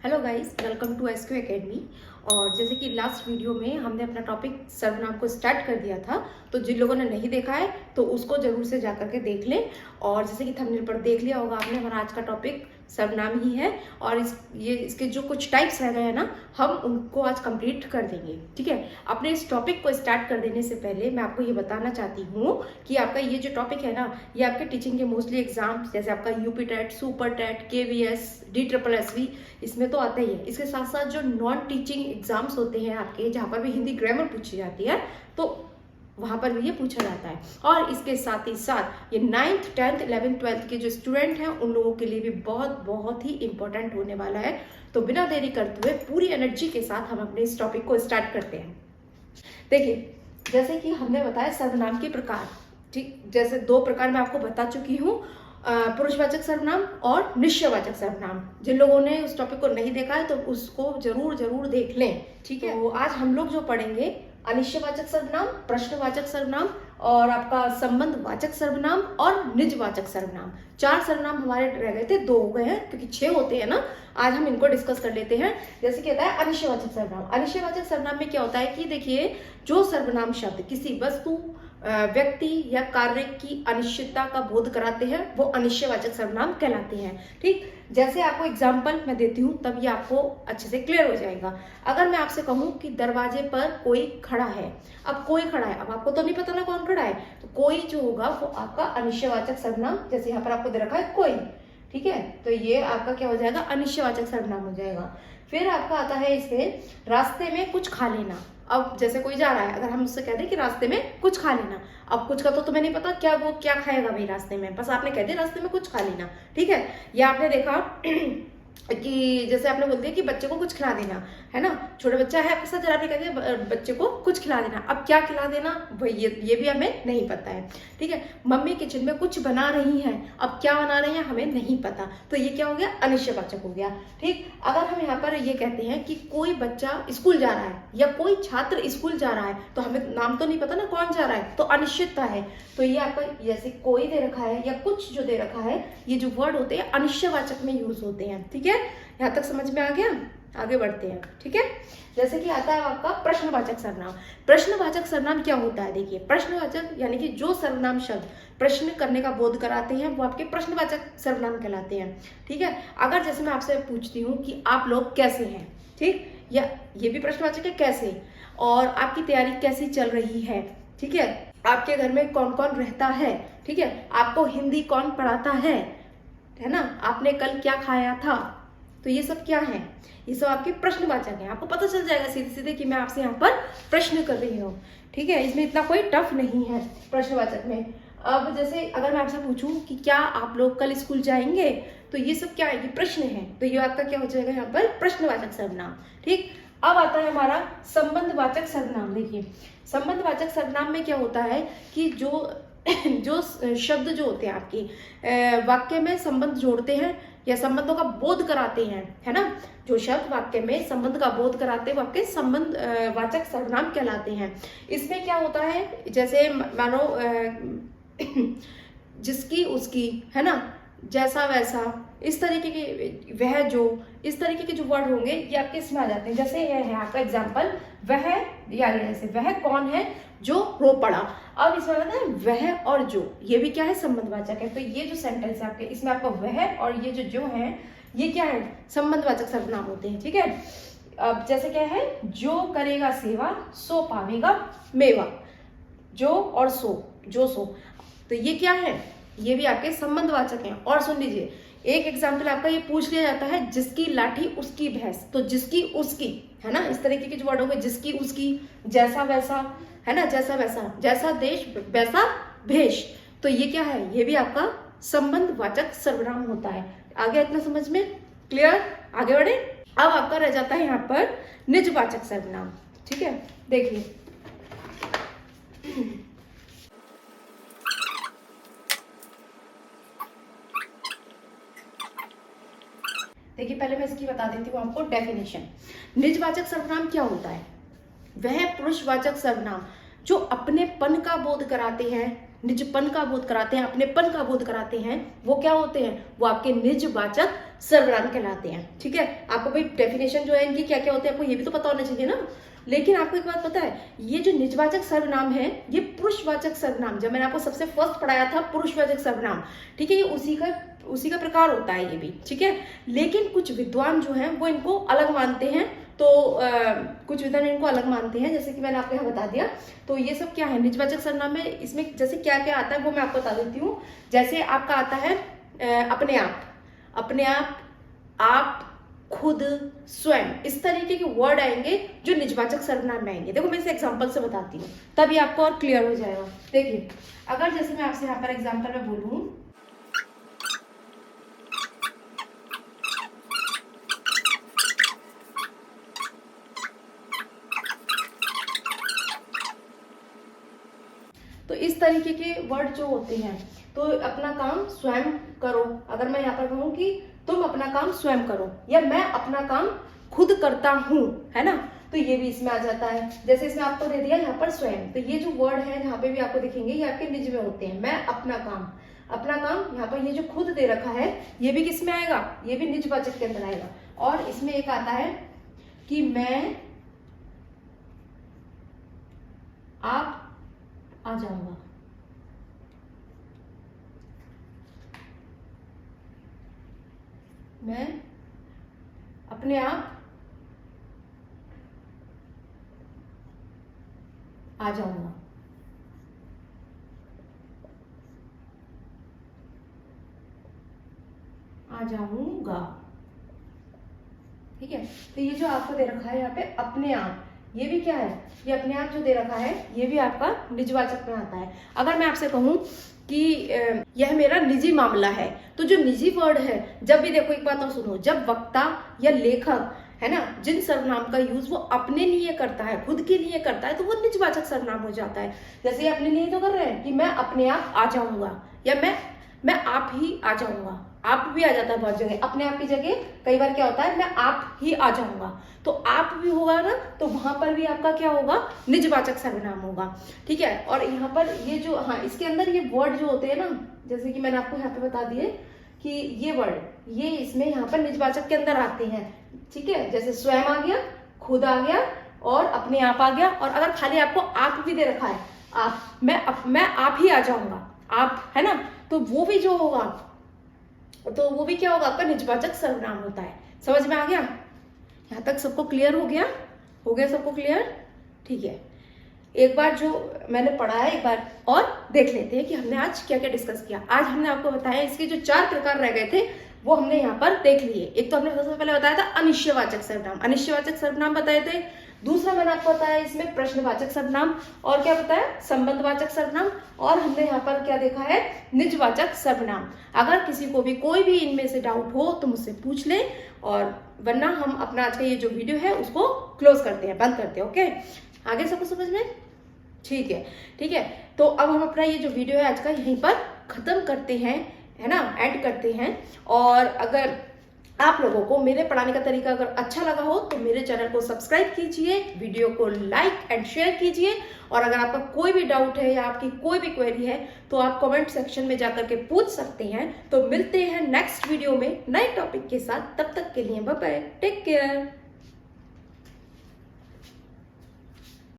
Hello guys, welcome to SQ academy. और जैसे कि लास्ट वीडियो में हमने अपना टॉपिक सर्वनाम को स्टार्ट कर दिया था, तो जिन लोगों ने नहीं देखा है तो उसको जरूर से जा करके देख लें। और जैसे कि थंबनेल पर देख लिया होगा आपने, हमारा आज का टॉपिक सर्वनाम ही है। और इसके जो कुछ टाइप्स रह गए हैं ना, हम उनको आज कंप्लीट कर देंगे। ठीक है, अपने इस टॉपिक को स्टार्ट कर देने से पहले मैं आपको ये बताना चाहती हूँ कि आपका ये जो टॉपिक है ना, ये आपके टीचिंग के मोस्टली एग्जाम्स जैसे आपका UP TET, super TET, KVS, DSSS इसमें तो आता ही है। इसके साथ साथ जो नॉन टीचिंग एग्जाम्स होते हैं आपके, जहाँ पर भी हिंदी ग्रामर पूछी जाती है, तो वहां पर भी ये पूछा जाता है। और इसके साथ ही साथ ये 9th, 10th, 11th, 12th के जो स्टूडेंट हैं उन लोगों के लिए भी बहुत बहुत ही इंपॉर्टेंट होने वाला है। तो बिना देरी करते हुए पूरी एनर्जी के साथ हम अपने इस टॉपिक को स्टार्ट करते हैं। देखिए, जैसे कि हमने बताया सर्वनाम के प्रकार, ठीक, जैसे 2 प्रकार मैं आपको बता चुकी हूँ, पुरुषवाचक सर्वनाम और निश्चयवाचक सर्वनाम। जिन लोगों ने उस टॉपिक को नहीं देखा है तो उसको जरूर जरूर देख लें। ठीक है, तो आज हम लोग जो पढ़ेंगे अनिश्चयवाचक सर्वनाम, प्रश्नवाचक सर्वनाम और आपका संबंधवाचक सर्वनाम और निजवाचक सर्वनाम। 4 सर्वनाम हमारे रह गए थे, 2 हो गए हैं क्योंकि 6 होते हैं ना। आज हम इनको डिस्कस कर लेते हैं। जैसे कि होता है अनिश्चयवाचक सर्वनाम। अनिश्चयवाचक सर्वनाम में क्या होता है कि देखिए, जो सर्वनाम शब्द किसी वस्तु, व्यक्ति या कार्य की अनिश्चितता का बोध कराते हैं वो अनिश्चयवाचक सर्वनाम कहलाते हैं। ठीक, जैसे आपको एग्जाम्पल मैं देती हूँ तब ये आपको अच्छे से क्लियर हो जाएगा। अगर मैं आपसे कहूँ कि दरवाजे पर कोई खड़ा है, अब कोई खड़ा है, अब आपको तो नहीं पता ना कौन खड़ा है, तो कोई जो होगा वो आपका अनिश्चयवाचक सर्वनाम, जैसे यहाँ पर आपको दे रखा है कोई। ठीक है, तो ये आपका क्या हो जाएगा, अनिश्चयवाचक सर्वनाम हो जाएगा। फिर आपका आता है इसमें रास्ते में कुछ खा लेना। अब जैसे कोई जा रहा है, अगर हम उससे कह दें कि रास्ते में कुछ खा लेना, अब कुछ का तो तुम्हें नहीं पता क्या वो क्या खाएगा भाई रास्ते में, बस आपने कह दिया रास्ते में कुछ खा लेना। ठीक है, या आपने देखा कि जैसे आपने बोल दिया कि बच्चे को कुछ खिला देना, है ना, छोटा बच्चा है आपके साथ, जरा आपने कह दिया बच्चे को कुछ खिला देना। अब क्या खिला देना भाई, ये भी हमें नहीं पता है। ठीक है, मम्मी किचन में कुछ बना रही हैं, अब क्या बना रही हैं हमें नहीं पता, तो ये क्या हो गया, अनिश्चयवाचक हो गया। ठीक, अगर हम यहाँ पर ये कहते हैं कि कोई बच्चा स्कूल जा रहा है या कोई छात्र स्कूल जा रहा है, तो हमें नाम तो नहीं पता ना कौन जा रहा है, तो अनिश्चितता है। तो ये आपका जैसे कोई दे रखा है या कुछ जो दे रखा है, ये जो वर्ड होते हैं अनिश्चयवाचक में यूज होते हैं। ठीक है, यहाँ तक समझ में आ गया, आगे बढ़ते हैं। ठीक है, जैसे कि आता है आपका प्रश्नवाचक सर्वनाम। प्रश्नवाचक सर्वनाम क्या होता है, देखिए, प्रश्नवाचक यानी कि जो सर्वनाम शब्द प्रश्न करने का बोध कराते हैं वो आपके प्रश्नवाचक सर्वनाम कहलाते हैं। ठीक है, अगर जैसे मैं आपसे पूछती हूँ कि आप लोग कैसे हैं, ठीक, या ये भी प्रश्नवाचक है कैसे, और आपकी तैयारी कैसी चल रही है। ठीक है, आपके घर में कौन कौन रहता है, ठीक है, आपको हिंदी कौन पढ़ाता है ना, आपने कल क्या खाया था, तो ये सब क्या है, ये सब आपके प्रश्नवाचक हैं। आपको पता चल जाएगा सीधे सीधे कि मैं आपसे यहाँ पर प्रश्न कर रही हूँ। ठीक है, इसमें इतना कोई टफ नहीं है प्रश्नवाचक में। अब जैसे अगर मैं आपसे पूछूं कि क्या आप लोग कल स्कूल जाएंगे, तो ये सब क्या है, ये प्रश्न है, तो ये आपका क्या हो जाएगा यहाँ पर प्रश्नवाचक सर्वनाम। ठीक, अब आता है हमारा संबंधवाचक सर्वनाम। देखिए, संबंधवाचक सर्वनाम में क्या होता है कि जो शब्द जो होते हैं आपकी वाक्य में संबंध जोड़ते हैं या संबंधों का बोध कराते हैं, है ना, जो शब्द वाक्य में संबंध का बोध कराते हैं वो आपके संबंध वाचक सर्वनाम कहलाते हैं। इसमें क्या होता है, जैसे मानो जिसकी उसकी, है ना, जैसा वैसा, इस तरीके के, वह जो, इस तरीके के जो वर्ड होंगे ये आपके इसमें आ जाते हैं। जैसे ये है आपका एग्जाम्पल, वह, या जैसे वह कौन है जो रो पड़ा, अब इसमें आता है वह और जो, ये भी क्या है, संबंधवाचक है। तो ये जो सेंटेंस है आपके, इसमें आपका वह और ये जो है, ये क्या है, संबंधवाचक सर्वनाम होते हैं। ठीक है, अब जैसे क्या है, जो करेगा सेवा सो पावेगा मेवा, जो और सो, जो सो, तो ये क्या है, ये भी आपके संबंधवाचक हैं। और सुन लीजिए, एक एग्जाम्पल आपका ये पूछ लिया जाता है, जिसकी लाठी उसकी भैंस, तो जिसकी उसकी, है ना, इस तरीके के जो वर्ड होंगे, जिसकी उसकी, जैसा वैसा, है ना, जैसा वैसा, जैसा देश वैसा भेष, तो ये क्या है, ये भी आपका संबंधवाचक सर्वनाम होता है। आगे इतना समझ में क्लियर, आगे बढ़े। अब आपका रह जाता है यहाँ पर निजवाचक सर्वनाम। ठीक है, देखिए, पहले मैं इसकी बता देती हूँ आपको डेफिनेशन। निजवाचक सर्वनाम क्या होता है, वह पुरुषवाचक सर्वनाम जो अपनेपन का बोध कराते हैं, निजपन का बोध कराते हैं, अपनेपन का बोध कराते हैं, वो क्या होते हैं? वो आपके निजवाचक सर्वनाम कहलाते हैं। ठीक है, आपको भाई डेफिनेशन जो है इनकी क्या क्या होते हैं आपको ये भी तो पता होना चाहिए ना। लेकिन आपको एक बात पता है, ये जो निजवाचक सर्वनाम है ये पुरुषवाचक सर्वनाम, जब मैंने आपको सबसे फर्स्ट पढ़ाया था पुरुषवाचक सर्वनाम, ठीक है, ये उसी का प्रकार होता है ये भी। ठीक है, लेकिन कुछ विद्वान जो हैं वो इनको अलग मानते हैं। तो कुछ विद्वान इनको अलग मानते हैं, जैसे कि मैंने आपको यहाँ बता दिया। तो ये सब क्या है, निजवाचक सर्वनाम में इसमें जैसे क्या क्या आता है वो मैं आपको बता देती हूँ। जैसे आपका आता है अपने आप, अपने आप, खुद, स्वयं, इस तरीके के वर्ड आएंगे जो निजवाचक सर्वनाम में आएंगे। देखो मैं इसे एग्जांपल से बताती हूँ, तभी आपको और क्लियर हो जाएगा। देखिए, अगर जैसे मैं आपसे यहाँ पर एग्जांपल में बोलूँ, तो इस तरीके के वर्ड जो होते हैं, तो अपना काम स्वयं करो। अगर मैं यहाँ पर कहूँ कि तुम अपना काम स्वयं करो, या मैं अपना काम खुद करता हूँ, है ना, तो ये भी इसमें आ जाता है। जैसे इसमें आपको दे दिया यहाँ पर स्वयं, तो ये जो वर्ड है यहाँ पे भी आपको दिखेंगे ये आपके निज में होते हैं। मैं अपना काम, अपना काम, यहाँ पर ये जो खुद दे रखा है ये भी किस में आएगा, ये भी निजवाचक के अंदर आएगा। और इसमें एक आता है कि मैं आप आ जाऊंगा, मैं अपने आप आ जाऊंगा, आ जाऊंगा। ठीक है, तो ये जो आपको दे रखा है यहाँ पे अपने आप, ये भी क्या है, ये अपने आप जो दे रखा है ये भी आपका निजवाचक में आता है। अगर मैं आपसे कहूँ कि यह मेरा निजी मामला है, तो जो निजी वर्ड है, जब भी देखो एक बात और सुनो, जब वक्ता या लेखक है ना जिन सर्वनाम का यूज वो अपने लिए करता है, खुद के लिए करता है, तो वो निजवाचक सर्वनाम हो जाता है। जैसे ये अपने लिए तो कर रहे हैं कि मैं अपने आप आ जाऊंगा, या मैं आप ही आ जाऊंगा। आप भी आ जाता है बहुत जगह, अपने आप की जगह कई बार क्या होता है मैं आप ही आ जाऊंगा, तो आप भी होगा ना, तो वहां पर भी आपका क्या होगा, निजवाचक सर्वनाम होगा। ठीक है, और यहाँ पर ये जो, हाँ, इसके अंदर ये वर्ड जो होते हैं ना, जैसे कि मैंने आपको यहाँ पे बता दिए कि ये वर्ड ये इसमें यहाँ पर निजवाचक के अंदर आते हैं। ठीक है, जैसे स्वयं आ गया, खुद आ गया, और अपने आप आ गया। और अगर खाली आपको आप भी दे रखा है, आप, मैं आप ही आ जाऊंगा, आप, है ना, तो वो भी जो होगा, तो वो भी क्या होगा, आपका निजवाचक सर्वनाम होता है। समझ में आ गया? यहाँ तक सबको क्लियर हो गया? हो गया सबको क्लियर? ठीक है, एक बार जो मैंने पढ़ा है एक बार और देख लेते हैं कि हमने आज क्या क्या डिस्कस किया। आज हमने आपको बताया इसके जो 4 प्रकार रह गए थे वो हमने यहाँ पर देख लिए। एक तो हमने सबसे पहले बताया था अनिश्चयवाचक सर्वनाम, अनिश्चयवाचक सर्वनाम बताए थे। दूसरा मैंने आपको बताया इसमें प्रश्नवाचक सर्वनाम, और क्या बताया, संबंधवाचक सर्वनाम, और हमने यहाँ पर क्या देखा है, निजवाचक सर्वनाम। अगर किसी को भी कोई भी इनमें से डाउट हो तो मुझसे पूछ ले, और वरना हम अपना आज का ये जो वीडियो है उसको क्लोज करते हैं, बंद करते हैं। ओके, आगे सबको समझ में? ठीक है, ठीक है, तो अब हम अपना ये जो वीडियो है आज का यहीं पर खत्म करते हैं, है ना, एंड करते हैं। और अगर आप लोगों को मेरे पढ़ाने का तरीका अगर अच्छा लगा हो तो मेरे चैनल को सब्सक्राइब कीजिए, वीडियो को लाइक एंड शेयर कीजिए, और अगर आपका कोई भी डाउट है या आपकी कोई भी क्वेरी है तो आप कमेंट सेक्शन में जाकर के पूछ सकते हैं। तो मिलते हैं नेक्स्ट वीडियो में नए टॉपिक के साथ, तब तक के लिए बाय बाय, टेक केयर।